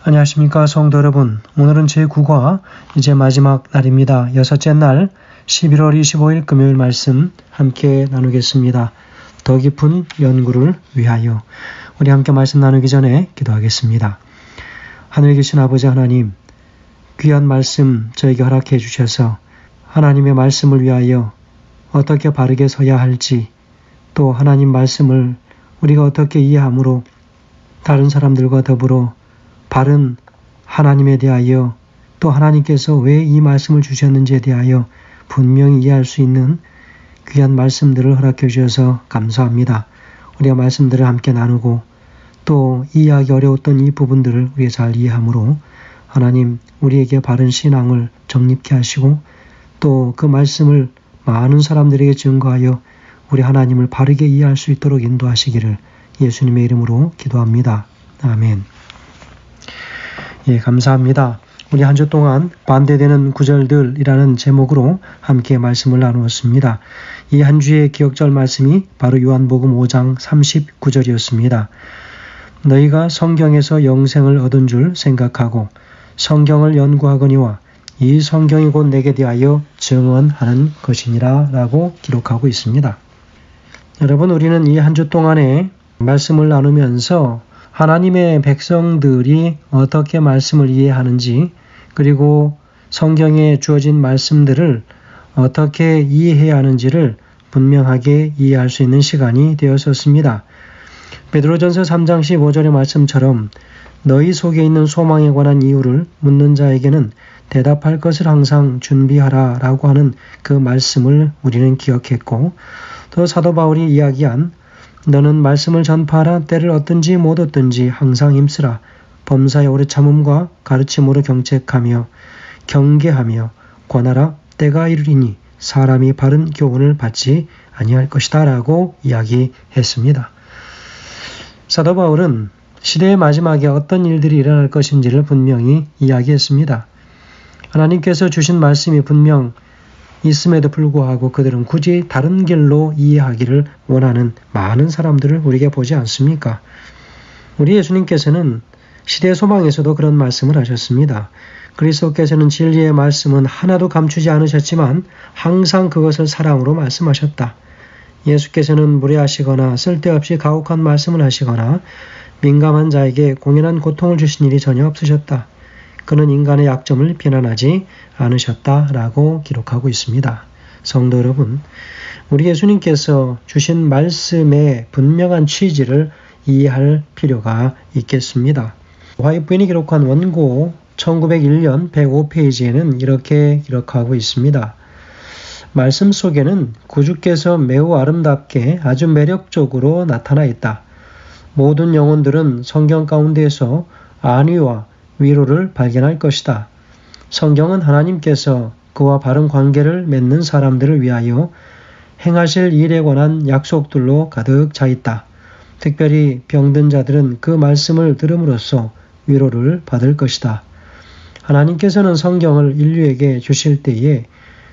안녕하십니까 성도 여러분. 오늘은 제9과 이제 마지막 날입니다. 여섯째 날 11월 25일 금요일 말씀 함께 나누겠습니다. 더 깊은 연구를 위하여. 우리 함께 말씀 나누기 전에 기도하겠습니다. 하늘에 계신 아버지 하나님, 귀한 말씀 저에게 허락해 주셔서 하나님의 말씀을 위하여 어떻게 바르게 서야 할지, 또 하나님 말씀을 우리가 어떻게 이해함으로 다른 사람들과 더불어 바른 하나님에 대하여, 또 하나님께서 왜 이 말씀을 주셨는지에 대하여 분명히 이해할 수 있는 귀한 말씀들을 허락해 주셔서 감사합니다. 우리가 말씀들을 함께 나누고 또 이해하기 어려웠던 이 부분들을 우리가 잘 이해함으로 하나님 우리에게 바른 신앙을 정립케 하시고 또 그 말씀을 많은 사람들에게 증거하여 우리 하나님을 바르게 이해할 수 있도록 인도하시기를 예수님의 이름으로 기도합니다. 아멘. 예, 감사합니다. 우리 한 주 동안 반대되는 구절들이라는 제목으로 함께 말씀을 나누었습니다. 이 한 주의 기억절 말씀이 바로 요한복음 5장 39절이었습니다. 너희가 성경에서 영생을 얻은 줄 생각하고 성경을 연구하거니와 이 성경이 곧 내게 대하여 증언하는 것이니라 라고 기록하고 있습니다. 여러분, 우리는 이 한 주 동안에 말씀을 나누면서 하나님의 백성들이 어떻게 말씀을 이해하는지, 그리고 성경에 주어진 말씀들을 어떻게 이해해야 하는지를 분명하게 이해할 수 있는 시간이 되었었습니다. 베드로전서 3장 15절의 말씀처럼 너희 속에 있는 소망에 관한 이유를 묻는 자에게는 대답할 것을 항상 준비하라 라고 하는 그 말씀을 우리는 기억했고, 또 사도 바울이 이야기한 너는 말씀을 전파하라. 때를 얻든지 못 얻든지 항상 힘쓰라. 범사에 오래 참음과 가르침으로 경책하며 경계하며 권하라. 때가 이르리니 사람이 바른 교훈을 받지 아니할 것이다 라고 이야기했습니다. 사도 바울은 시대의 마지막에 어떤 일들이 일어날 것인지를 분명히 이야기했습니다. 하나님께서 주신 말씀이 분명 있음에도 불구하고 그들은 굳이 다른 길로 이해하기를 원하는 많은 사람들을 우리에게 보지 않습니까? 우리 예수님께서는 시대 소망에서도 그런 말씀을 하셨습니다. 그리스도께서는 진리의 말씀은 하나도 감추지 않으셨지만 항상 그것을 사랑으로 말씀하셨다. 예수께서는 무례하시거나 쓸데없이 가혹한 말씀을 하시거나 민감한 자에게 공연한 고통을 주신 일이 전혀 없으셨다. 그는 인간의 약점을 비난하지 않으셨다라고 기록하고 있습니다. 성도 여러분, 우리 예수님께서 주신 말씀의 분명한 취지를 이해할 필요가 있겠습니다. 화이트 부인이 기록한 원고 1901년 105페이지에는 이렇게 기록하고 있습니다. 말씀 속에는 구주께서 매우 아름답게 아주 매력적으로 나타나 있다. 모든 영혼들은 성경 가운데에서 안위와 위로를 발견할 것이다. 성경은 하나님께서 그와 바른 관계를 맺는 사람들을 위하여 행하실 일에 관한 약속들로 가득 차 있다. 특별히 병든 자들은 그 말씀을 들음으로써 위로를 받을 것이다. 하나님께서는 성경을 인류에게 주실 때에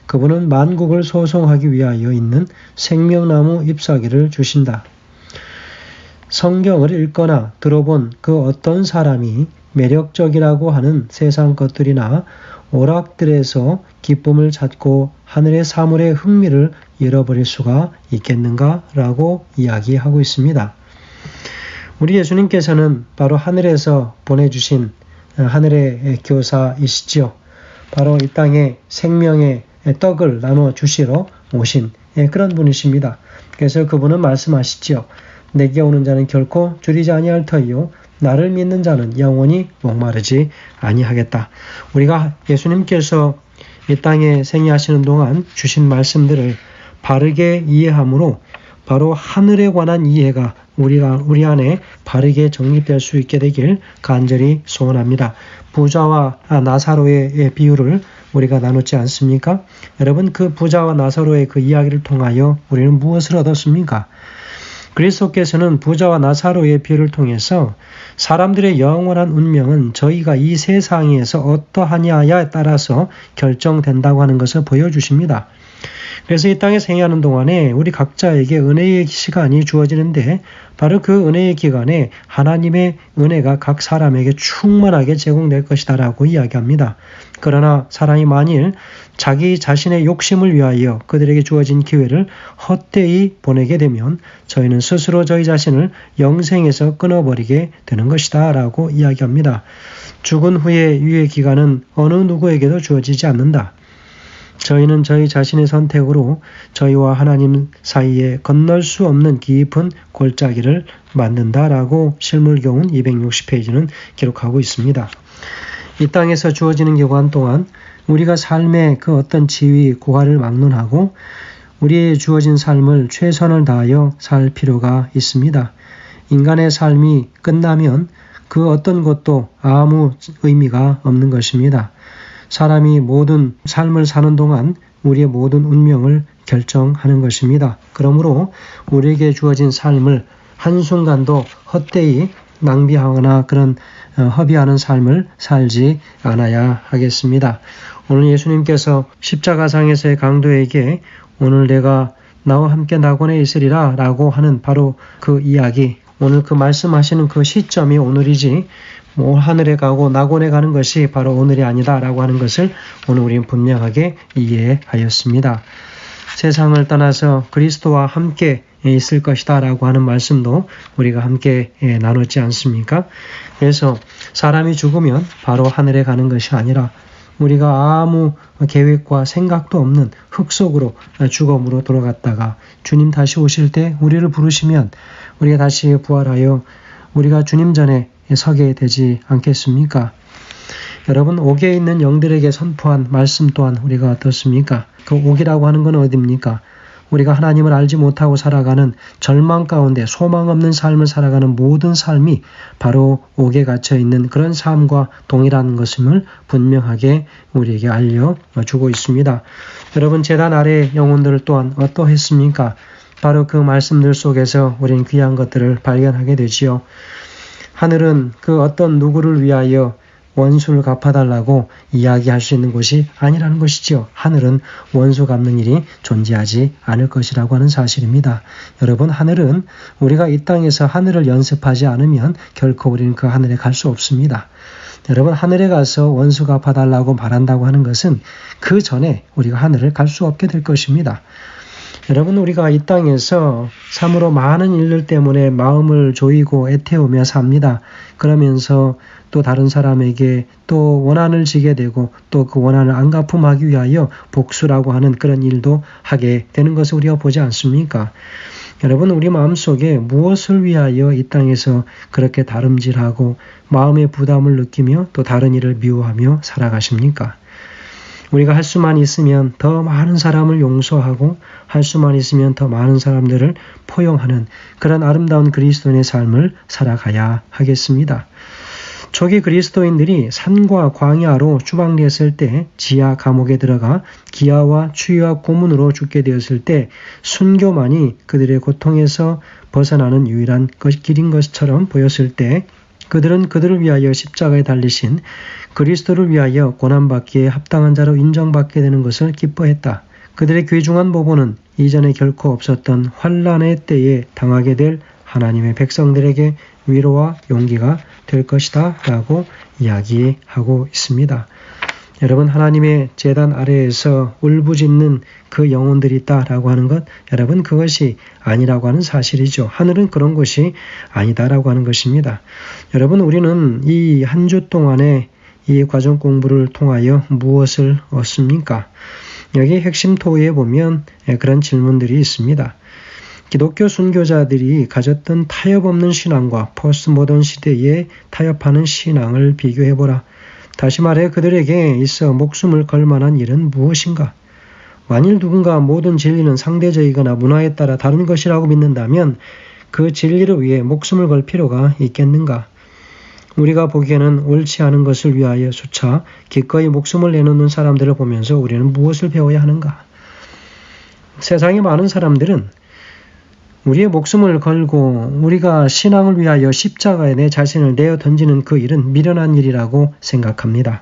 그분은 만국을 소송하기 위하여 있는 생명나무 잎사귀를 주신다. 성경을 읽거나 들어본 그 어떤 사람이 매력적이라고 하는 세상 것들이나 오락들에서 기쁨을 찾고 하늘의 사물의 흥미를 잃어버릴 수가 있겠는가? 라고 이야기하고 있습니다. 우리 예수님께서는 바로 하늘에서 보내주신 하늘의 교사이시지요. 바로 이 땅에 생명의 떡을 나눠 주시러 오신 그런 분이십니다. 그래서 그분은 말씀하시지요. 내게 오는 자는 결코 줄이지 아니할 터이요 나를 믿는 자는 영원히 목마르지 아니하겠다. 우리가 예수님께서 이 땅에 생애하시는 동안 주신 말씀들을 바르게 이해함으로 바로 하늘에 관한 이해가 우리 안에 바르게 정립될 수 있게 되길 간절히 소원합니다. 부자와 나사로의 비유를 우리가 나눴지 않습니까? 여러분, 그 부자와 나사로의 그 이야기를 통하여 우리는 무엇을 얻었습니까? 그리스도께서는 부자와 나사로의 비유를 통해서 사람들의 영원한 운명은 저희가 이 세상에서 어떠하냐에 따라서 결정된다고 하는 것을 보여주십니다. 그래서 이 땅에 생애하는 동안에 우리 각자에게 은혜의 시간이 주어지는데 바로 그 은혜의 기간에 하나님의 은혜가 각 사람에게 충만하게 제공될 것이다 라고 이야기합니다. 그러나 사람이 만일 자기 자신의 욕심을 위하여 그들에게 주어진 기회를 헛되이 보내게 되면 저희는 스스로 저희 자신을 영생에서 끊어버리게 되는 것이다 라고 이야기합니다. 죽은 후의 유예 기간은 어느 누구에게도 주어지지 않는다. 저희는 저희 자신의 선택으로 저희와 하나님 사이에 건널 수 없는 깊은 골짜기를 만든다라고 실물교훈 260페이지는 기록하고 있습니다. 이 땅에서 주어지는 기간 동안 우리가 삶의 그 어떤 지위, 고하를 막론하고 우리의 주어진 삶을 최선을 다하여 살 필요가 있습니다. 인간의 삶이 끝나면 그 어떤 것도 아무 의미가 없는 것입니다. 사람이 모든 삶을 사는 동안 우리의 모든 운명을 결정하는 것입니다. 그러므로 우리에게 주어진 삶을 한순간도 헛되이 낭비하거나 그런 허비하는 삶을 살지 않아야 하겠습니다. 오늘 예수님께서 십자가상에서의 강도에게 오늘 내가 나와 함께 낙원에 있으리라 라고 하는 바로 그 이야기, 오늘 그 말씀하시는 그 시점이 오늘이지 하늘에 가고 낙원에 가는 것이 바로 오늘이 아니다 라고 하는 것을 오늘 우리는 분명하게 이해하였습니다. 세상을 떠나서 그리스도와 함께 있을 것이다 라고 하는 말씀도 우리가 함께 나눴지 않습니까? 그래서 사람이 죽으면 바로 하늘에 가는 것이 아니라 우리가 아무 계획과 생각도 없는 흙 속으로 죽음으로 돌아갔다가 주님 다시 오실 때 우리를 부르시면 우리가 다시 부활하여 우리가 주님 전에 서게 되지 않겠습니까? 여러분, 옥에 있는 영들에게 선포한 말씀 또한 우리가 어떻습니까? 그 옥이라고 하는 건 어디입니까? 우리가 하나님을 알지 못하고 살아가는 절망 가운데 소망 없는 삶을 살아가는 모든 삶이 바로 옥에 갇혀 있는 그런 삶과 동일한 것임을 분명하게 우리에게 알려주고 있습니다. 여러분, 제단 아래 영혼들 또한 어떠했습니까? 바로 그 말씀들 속에서 우리는 귀한 것들을 발견하게 되지요. 하늘은 그 어떤 누구를 위하여 원수를 갚아달라고 이야기할 수 있는 곳이 아니라는 것이지요. 하늘은 원수 갚는 일이 존재하지 않을 것이라고 하는 사실입니다. 여러분, 하늘은 우리가 이 땅에서 하늘을 연습하지 않으면 결코 우리는 그 하늘에 갈 수 없습니다. 여러분, 하늘에 가서 원수 갚아달라고 말한다고 하는 것은 그 전에 우리가 하늘을 갈 수 없게 될 것입니다. 여러분, 우리가 이 땅에서 참으로 많은 일들 때문에 마음을 조이고 애태우며 삽니다. 그러면서 또 다른 사람에게 또 원한을 지게 되고 또 그 원한을 안갚음하기 위하여 복수라고 하는 그런 일도 하게 되는 것을 우리가 보지 않습니까? 여러분, 우리 마음속에 무엇을 위하여 이 땅에서 그렇게 다름질하고 마음의 부담을 느끼며 또 다른 일을 미워하며 살아가십니까? 우리가 할 수만 있으면 더 많은 사람을 용서하고 할 수만 있으면 더 많은 사람들을 포용하는 그런 아름다운 그리스도인의 삶을 살아가야 하겠습니다. 초기 그리스도인들이 산과 광야로 추방되었을 때 지하 감옥에 들어가 기아와 추위와 고문으로 죽게 되었을 때 순교만이 그들의 고통에서 벗어나는 유일한 길인 것처럼 보였을 때 그들은 그들을 위하여 십자가에 달리신 그리스도를 위하여 고난받기에 합당한 자로 인정받게 되는 것을 기뻐했다. 그들의 귀중한 보고는 이전에 결코 없었던 환난의 때에 당하게 될 하나님의 백성들에게 위로와 용기가 될 것이다 라고 이야기하고 있습니다. 여러분, 하나님의 제단 아래에서 울부짖는 그 영혼들이 있다라고 하는 것, 여러분, 그것이 아니라고 하는 사실이죠. 하늘은 그런 곳이 아니다라고 하는 것입니다. 여러분, 우리는 이 한 주 동안에 이 과정 공부를 통하여 무엇을 얻습니까? 여기 핵심 토의에 보면 그런 질문들이 있습니다. 기독교 순교자들이 가졌던 타협 없는 신앙과 포스트 모던 시대에 타협하는 신앙을 비교해보라. 다시 말해 그들에게 있어 목숨을 걸 만한 일은 무엇인가? 만일 누군가 모든 진리는 상대적이거나 문화에 따라 다른 것이라고 믿는다면 그 진리를 위해 목숨을 걸 필요가 있겠는가? 우리가 보기에는 옳지 않은 것을 위하여 수차 기꺼이 목숨을 내놓는 사람들을 보면서 우리는 무엇을 배워야 하는가? 세상의 많은 사람들은 우리의 목숨을 걸고 우리가 신앙을 위하여 십자가에 내 자신을 내어 던지는 그 일은 미련한 일이라고 생각합니다.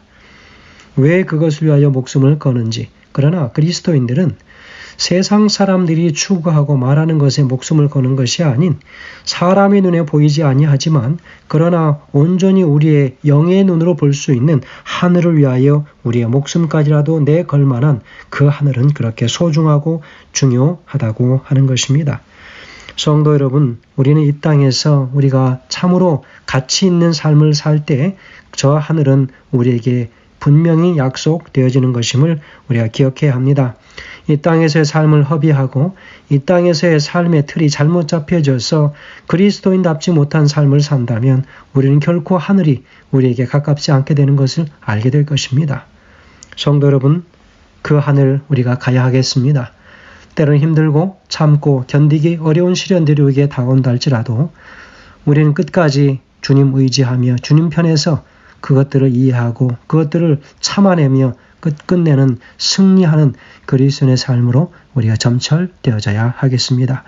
왜 그것을 위하여 목숨을 거는지. 그러나 그리스도인들은 세상 사람들이 추구하고 말하는 것에 목숨을 거는 것이 아닌 사람의 눈에 보이지 아니하지만 그러나 온전히 우리의 영의 눈으로 볼 수 있는 하늘을 위하여 우리의 목숨까지라도 내걸 만한 그 하늘은 그렇게 소중하고 중요하다고 하는 것입니다. 성도 여러분, 우리는 이 땅에서 우리가 참으로 가치 있는 삶을 살 때 저 하늘은 우리에게 분명히 약속되어지는 것임을 우리가 기억해야 합니다. 이 땅에서의 삶을 허비하고 이 땅에서의 삶의 틀이 잘못 잡혀져서 그리스도인답지 못한 삶을 산다면 우리는 결코 하늘이 우리에게 가깝지 않게 되는 것을 알게 될 것입니다. 성도 여러분, 그 하늘 우리가 가야 하겠습니다. 때로는 힘들고 참고 견디기 어려운 시련들이 우리에게 다가온다 할지라도 우리는 끝까지 주님 의지하며 주님 편에서 그것들을 이해하고 그것들을 참아내며 끝내는 승리하는 그리스도인의 삶으로 우리가 점철되어져야 하겠습니다.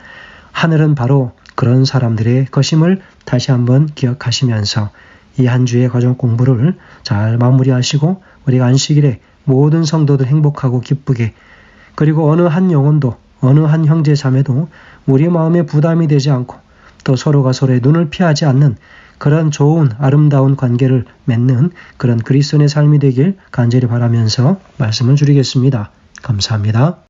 하늘은 바로 그런 사람들의 것임을 다시 한번 기억하시면서 이 한 주의 가정 공부를 잘 마무리하시고 우리가 안식일에 모든 성도들 행복하고 기쁘게 그리고 어느 한 영혼도 어느 한 형제 자매도 우리 마음에 부담이 되지 않고 또 서로가 서로의 눈을 피하지 않는 그런 좋은 아름다운 관계를 맺는 그런 그리스도인의 삶이 되길 간절히 바라면서 말씀을 줄이겠습니다. 감사합니다.